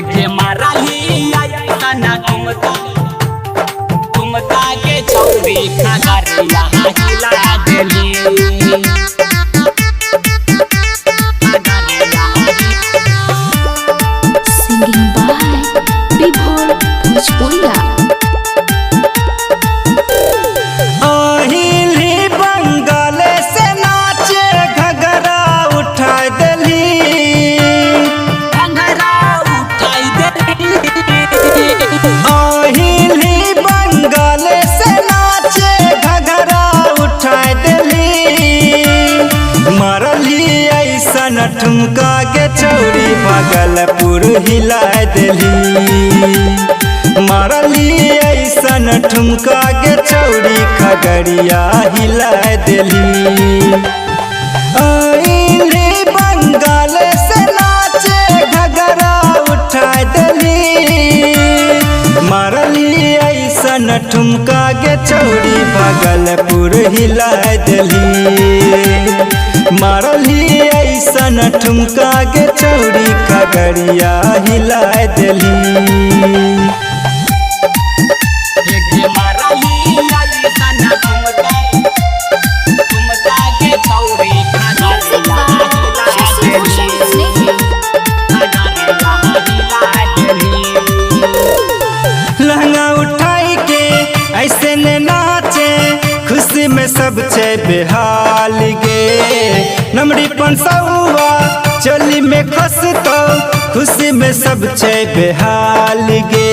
के मारली तना तुमका के छौरी खगरिया हिला देली। Singing by Bibhor Bhojpuria। अहिली Bengal से नाचे घगरा उठा देली। अहिली बंगाल से नाचे घगरा उठा देली। मारली ऐसन ठुमका के छौरी भागलपुर हिला देली। मारली ऐसन ठुमका के छौरी खगड़िया हिला देली। अहिली बंगाल से नाचे घगरा उठा देली। मारली ऐसन ठुमका के छौरी भागलपुर हिला देली। मारली ऐसन ठुमका के छौरी खगड़िया हिला देली। लहंगा उठाई के ऐसे ने नाचे खुशी में सब छे बेहाल गे। नमरी पंसौआ चोली में खस तो खुशी में सब छे बेहाल गे।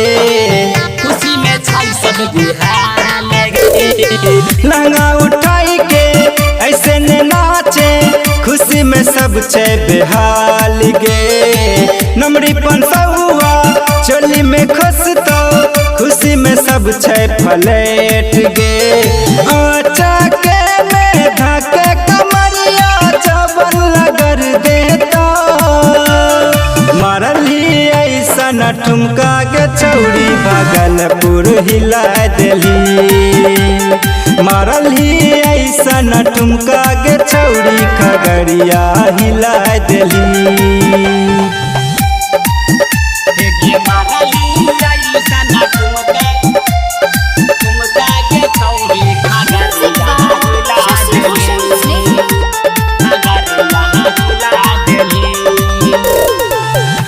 खुशी में छाई सब बेहाल गे। लहंगा उठाई के ऐसे ने नाचे खुशी में सब छे बेहाल गे। नमरी पंसौआ चोली में खस तो खुशी में सब छे फ्लैट गे। आचा के में धके कमरिया जबन लगर देता। मारली ऐसन ठुमका के छौरी भागलपुर हिला देली। मारली ऐसन ठुमका के छौरी खगड़िया हिला देली।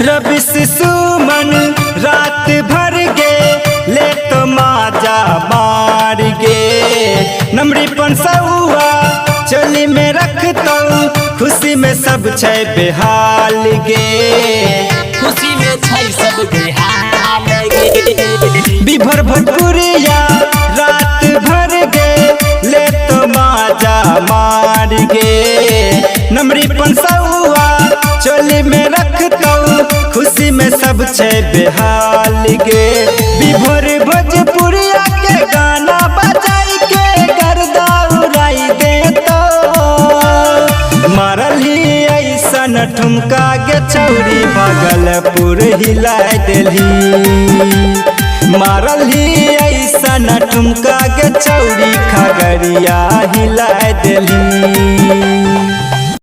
रवि सुमन रात भर गे ले तो माजा मार गे। नमरी पंसौआ चोली में रख तो खुशी में सब छे बेहाल गे। खुशी में छाई सब बेहाल गे। बिभोर भोजपुरिया रात भर गे ले तो माजा मार गे। नमरी पंसौआ चोली में रख तो खुशी में सब छे बेहाल गे। बिभोर भोजपुरिया के गाना बजाई के गर्दा उड़ाई दे तो। मारली ऐसन ठुमका के छौरी भागलपुर हिला देली। मारली ऐसन ठुमका के छौरी खगड़िया हिला देली।